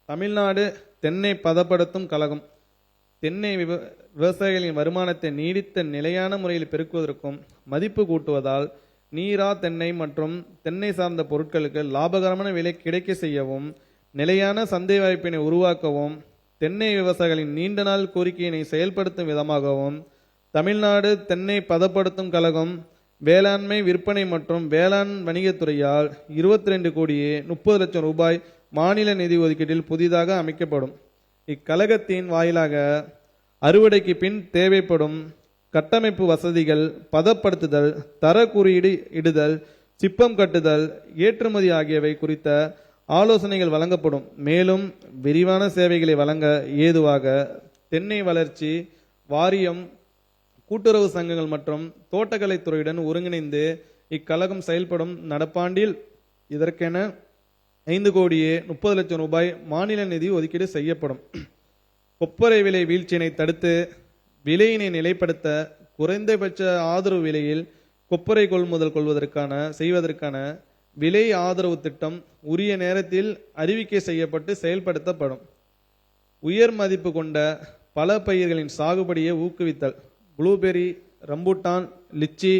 தமிழ்நாடு தென்னை பதப்படுத்தும் கழகம் தென்னை விவசாயிகளின் வருமானத்தை நீடித்த நிலையான முறையில் பெருக்குவதற்கும் மதிப்பு கூட்டுவதால் நீரா தென்னை மற்றும் தென்னை சார்ந்த பொருட்களுக்கு லாபகரமான விலை கிடைக்க செய்யவும் நிலையான சந்தை வாய்ப்பினை உருவாக்கவும் தென்னை விவசாயிகளின் நீண்ட நாள் கோரிக்கையினை செயல்படுத்தும் விதமாகவும் தமிழ்நாடு தென்னை பதப்படுத்தும் கழகம் வேளாண்மை விற்பனை மற்றும் வேளாண் வணிகத்துறையால் 22 கோடியே 30 லட்சம் ரூபாய் மாநில நிதி ஒதுக்கீட்டில் புதிதாக அமைக்கப்படும். இக்கழகத்தின் வாயிலாக அறுவடைக்கு பின் தேவைப்படும் கட்டமைப்பு வசதிகள், பதப்படுத்துதல், தர குறியீடு இடுதல், சிப்பம் கட்டுதல், ஏற்றுமதி ஆகியவை குறித்த ஆலோசனைகள் வழங்கப்படும். மேலும் விரிவான சேவைகளை வழங்க ஏதுவாக தென்னை வளர்ச்சி வாரியம், கூட்டுறவு சங்கங்கள் மற்றும் தோட்டக்கலைத்துறையுடன் ஒருங்கிணைந்து இக்கழகம் செயல்படும். நடப்பாண்டில் இதற்கென 5 கோடியே 30 லட்சம் ரூபாய் மாநில நிதி ஒதுக்கீடு செய்யப்படும். கொப்பரை விலை வீழ்ச்சியினை தடுத்து விலையினை நிலைப்படுத்த குறைந்தபட்ச ஆதரவு விலையில் கொப்பரை கொள்முதல் செய்வதற்கான விலை ஆதரவு திட்டம் உரிய நேரத்தில் அறிவிக்கை செய்யப்பட்டு செயல்படுத்தப்படும். உயர் மதிப்பு கொண்ட பல பயிர்களின் சாகுபடியை ஊக்குவித்தல். ப்ளூபெரி, ரம்பூட்டான், லிச்சி,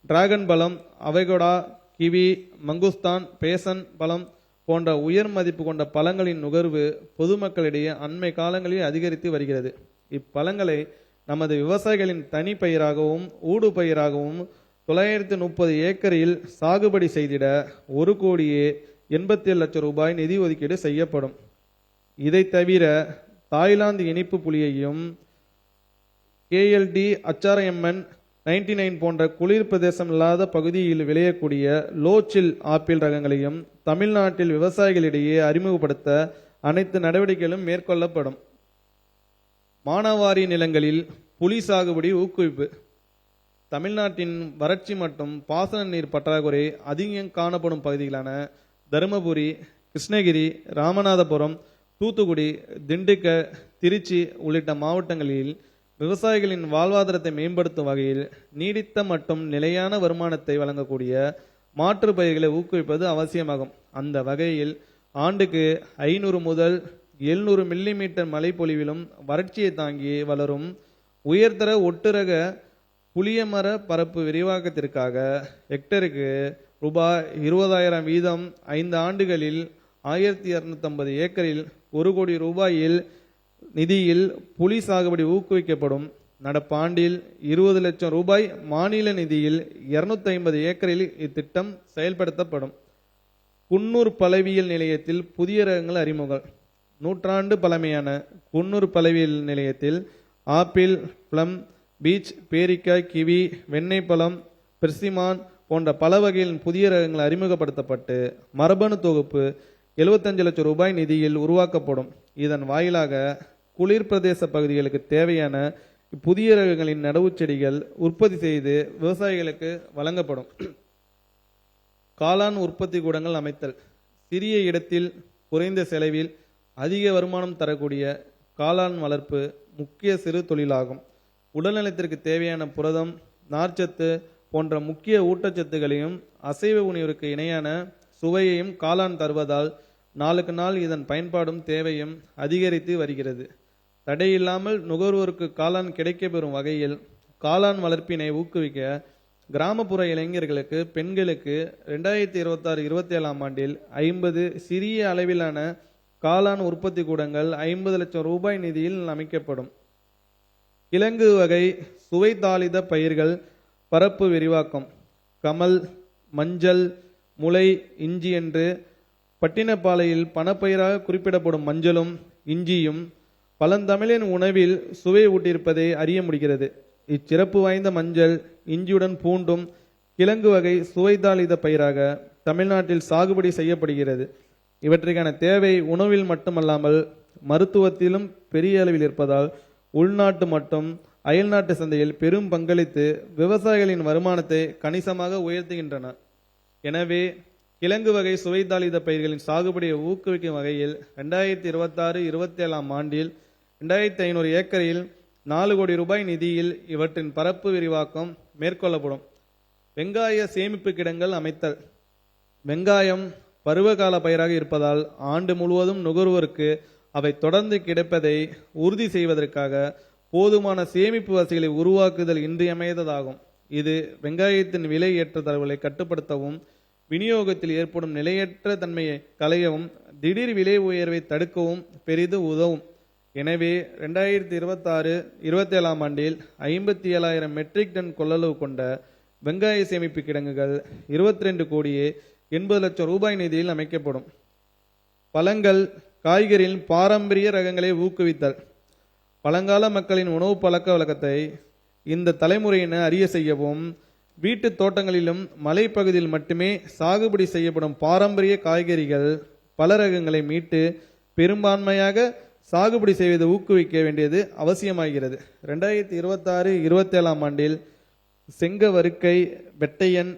டிராகன் பழம், அவகோடா, கிவி, மங்குஸ்தான், பேசன் பழம் போன்ற உயர் மதிப்பு கொண்ட பழங்களின் நுகர்வு பொதுமக்களிடையே அண்மை காலங்களில் அதிகரித்து வருகிறது. இப்பழங்களை நமது விவசாயிகளின் தனி பயிராகவும் ஊடு பயிராகவும் 930 ஏக்கரில் சாகுபடி செய்திட 1 கோடியே 87 லட்சம் ரூபாய் நிதி ஒதுக்கீடு செய்யப்படும். இதை தவிர தாய்லாந்து இனிப்பு புளியையும் KLD HRMN 99 போன்ற குளிர் பிரதேசம் இல்லாத பகுதியில் விளையக்கூடிய லோச்சில் ஆப்பிள் ரகங்களையும் தமிழ்நாட்டில் விவசாயிகளிடையே அறிமுகப்படுத்த அனைத்து நடவடிக்கைகளும் மேற்கொள்ளப்படும். மானாவாரி நிலங்களில் புலி சாகுபடி ஊக்குவிப்பு. தமிழ்நாட்டின் வறட்சி மற்றும் பாசன நீர் பற்றாக்குறை அதிகம் காணப்படும் பகுதிகளான தருமபுரி, கிருஷ்ணகிரி, ராமநாதபுரம், தூத்துக்குடி, திண்டுக்கல், திருச்சி உள்ளிட்ட மாவட்டங்களில் விவசாயிகளின் வாழ்வாதாரத்தை மேம்படுத்தும் வகையில் நீடித்த மற்றும் நிலையான வருமானத்தை வழங்கக்கூடிய மாற்று பயிர்களை ஊக்குவிப்பது அவசியமாகும். அந்த வகையில் ஆண்டுக்கு 500 முதல் 700 மில்லிமீட்டர் மழை பொழிவிலும் வறட்சியை தாங்கி வளரும் உயர்தர ஒட்டுரக புளிய மர பரப்பு விரிவாக்கத்திற்காக ஹெக்டருக்கு ரூபாய் 20,000 வீதம் 5 ஆண்டுகளில் 1250 ஏக்கரில் 1 கோடி ரூபாயில் நிதியில் புலி சாகுபடி ஊக்குவிக்கப்படும். நடப்பாண்டில் 20 லட்சம் ரூபாய் மாநில நிதியில் 250 ஏக்கரில் இத்திட்டம் செயல்படுத்தப்படும். குன்னூர் பழவியல் நிலையத்தில் புதிய ரகங்கள் அறிமுகம். 100 ஆண்டு பழமையான குன்னூர் பழவியல் நிலையத்தில் ஆப்பிள், பிளம், பீச், பேரிக்காய், கிவி, வெண்ணெய் பழம், பெர்சிமான் போன்ற பல வகைகளின் புதிய ரகங்கள் அறிமுகப்படுத்தப்பட்டு மரபணு தொகுப்பு 75 லட்சம் ரூபாய் நிதியில் உருவாக்கப்படும். இதன் வாயிலாக குளிர் பிரதேச பகுதிகளுக்கு தேவையான புதிய ரகங்களின் நடவு செடிகள் உற்பத்தி செய்து விவசாயிகளுக்கு வழங்கப்படும். காளான் உற்பத்தி கூடங்கள் அமைத்தல். சிறிய இடத்தில் குறைந்த செலவில் அதிக வருமானம் தரக்கூடிய காளான் வளர்ப்பு முக்கிய சிறு தொழிலாகும். உடல்நலத்திற்கு தேவையான புரதம், நார்ச்சத்து போன்ற முக்கிய ஊட்டச்சத்துகளையும் அசைவ உணவிற்கு இணையான சுவையையும் காளான் தருவதால் நாளுக்கு நாள் இதன் பயன்பாடும் தேவையும் அதிகரித்து வருகிறது. தடையில்லாமல் நுகர்வோருக்கு காளான் கிடைக்கப்பெறும் வகையில் காளான் வளர்ப்பினை ஊக்குவிக்க கிராமப்புற இளைஞர்களுக்கு, பெண்களுக்கு 2026-27 ஆண்டில் 50 சிறிய அளவிலான காளான் உற்பத்தி கூடங்கள் 50 லட்சம் ரூபாய் நிதியில் அமைக்கப்படும். கிழங்கு வகை சுவை தாளித பயிர்கள் பரப்பு விரிவாக்கம். கமல், மஞ்சள், முளை, இஞ்சி என்று பட்டினப்பாலையில் பணப்பயிராக குறிப்பிடப்படும் மஞ்சளும் இஞ்சியும் பழந்தமிழின் உணவில் சுவை ஊட்டியிருப்பதை அறிய முடிகிறது. இச்சிறப்பு வாய்ந்த மஞ்சள், இஞ்சியுடன் பூண்டும் கிழங்கு வகை சுவைதாளித பயிராக தமிழ்நாட்டில் சாகுபடி செய்யப்படுகிறது. இவற்றிற்கான தேவை உணவில் மட்டுமல்லாமல் மருத்துவத்திலும் பெரிய அளவில் இருப்பதால் உள்நாட்டு மற்றும் அயல்நாட்டு சந்தையில் பெரும் பங்களித்து விவசாயிகளின் வருமானத்தை கணிசமாக உயர்த்துகின்றன. எனவே கிழங்கு வகை சுவைதாளித பயிர்களின் சாகுபடியை ஊக்குவிக்கும் வகையில் 2026-27 ஆண்டில் 2500 ஏக்கரில் 4 கோடி ரூபாய் நிதியில் இவற்றின் பரப்பு விரிவாக்கம் மேற்கொள்ளப்படும். வெங்காய சேமிப்பு கிடங்கள் அமைத்தல். வெங்காயம் பருவகால பயிராக இருப்பதால் ஆண்டு முழுவதும் நுகர்வோருக்கு அவை தொடர்ந்து கிடைப்பதை உறுதி செய்வதற்காக போதுமான சேமிப்பு வசதிகளை உருவாக்குதல் இன்றியமையாததாகும். இது வெங்காயத்தின் விலை ஏற்ற தரவுகளை கட்டுப்படுத்தவும், விநியோகத்தில் ஏற்படும் நிலையற்ற தன்மையை களையவும், திடீர் விலை உயர்வை தடுக்கவும் பெரிதும் உதவும். எனவே 2026-27 ஆண்டில் 57,000 மெட்ரிக் டன் கொள்ளளவு கொண்ட வெங்காய சேமிப்பு கிடங்குகள் 22 கோடியே 80 லட்சம் ரூபாய் நிதியில் அமைக்கப்படும். பழங்கள் காய்கறிகளின் பாரம்பரிய ரகங்களை ஊக்குவித்தல். பழங்கால மக்களின் உணவு பழக்க வழக்கத்தை இந்த தலைமுறையினர் அறிய செய்யவும், வீட்டு தோட்டங்களிலும் மலைப்பகுதியில் மட்டுமே சாகுபடி செய்யப்படும் பாரம்பரிய காய்கறிகள் பல ரகங்களை மீட்டு பெரும்பான்மையாக சாகுபடி செய்வதை ஊக்குவிக்க வேண்டியது அவசியமாகிறது. 2026-27 ஆண்டில் செங்கவருக்கை வெட்டையன்,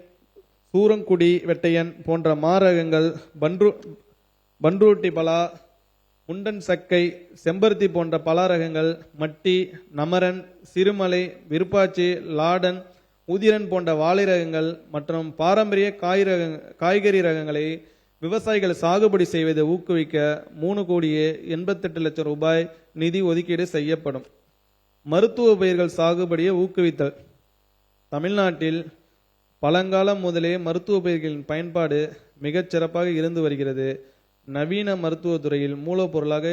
சூரங்குடி வெட்டையன் போன்ற மாரகங்கள், பன்ருட்டி பலா, முண்டன் சக்கை, செம்பருத்தி போன்ற பல ரகங்கள், மட்டி, நமரன், சிறுமலை, விருப்பாச்சி, லாடன், உதிரன் போன்ற வாழை ரகங்கள் மற்றும் பாரம்பரிய காய்கறி ரகங்களை விவசாயிகள் சாகுபடி செய்வதை ஊக்குவிக்க 3 கோடியே 88 லட்சம் ரூபாய் நிதி ஒதுக்கீடு செய்யப்படும். மருத்துவ பயிர்கள் சாகுபடியை ஊக்குவித்தல். தமிழ்நாட்டில் பழங்காலம் முதலே மருத்துவ பயிர்களின் பயன்பாடு மிகச் சிறப்பாக இருந்து வருகிறது. நவீன மருத்துவத்துறையில் மூலப்பொருளாக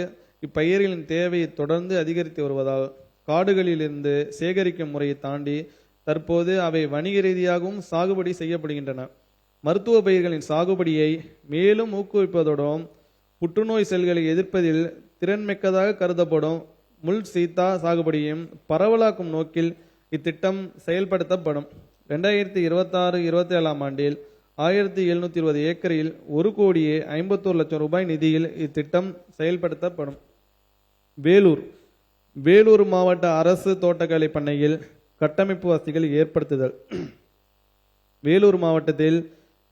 இப்பயிர்களின் தேவையை தொடர்ந்து அதிகரித்து வருவதால் காடுகளிலிருந்து சேகரிக்கும் முறையை தாண்டி தற்போது அவை வணிக ரீதியாகவும் சாகுபடி செய்யப்படுகின்றன. மருத்துவ பயிர்களின் சாகுபடியை மேலும் ஊக்குவிப்பதோடும் புற்றுநோய் செல்களை எதிர்ப்பதில் திறன்மிக்கதாக கருதப்படும் முள் சீத்தா சாகுபடியையும் பரவலாக்கும் நோக்கில் இத்திட்டம் செயல்படுத்தப்படும். 2026-27 ஆண்டில் 1720 ஏக்கரில் 1 கோடியே 51 லட்சம் ரூபாய் நிதியில் இத்திட்டம் செயல்படுத்தப்படும். வேலூர் மாவட்ட அரசு தோட்டக்கலை பண்ணையில் கட்டமைப்பு வசதிகள் ஏற்படுத்துதல். வேலூர் மாவட்டத்தில்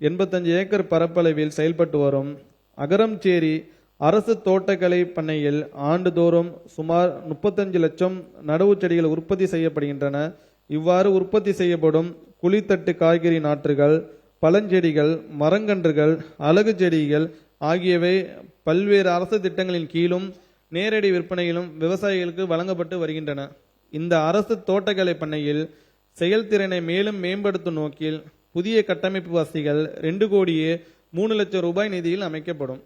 85 ஏக்கர் பரப்பளவில் செயல்பட்டு வரும் அகரம்சேரி அரசு தோட்டக்கலை பண்ணையில் ஆண்டுதோறும் சுமார் 35 லட்சம் நடவு செடிகள் உற்பத்தி செய்யப்படுகின்றன. இவ்வாறு உற்பத்தி செய்யப்படும் குழித்தட்டு காய்கறி நாற்றுகள், பழஞ்செடிகள், மரங்கன்றுகள், அழகு செடிகள் ஆகியவை பல்வேறு அரசு திட்டங்களின் கீழும் நேரடி விற்பனையிலும் விவசாயிகளுக்கு வழங்கப்பட்டு வருகின்றன. இந்த அரசு தோட்டக்கலை பண்ணையில் செயல்திறனை மேலும் மேம்படுத்தும் நோக்கில் புதிய கட்டமைப்பு வசதிகள் 2 கோடியே 3 லட்சம் ரூபாய் நிதியில் அமைக்கப்படும்.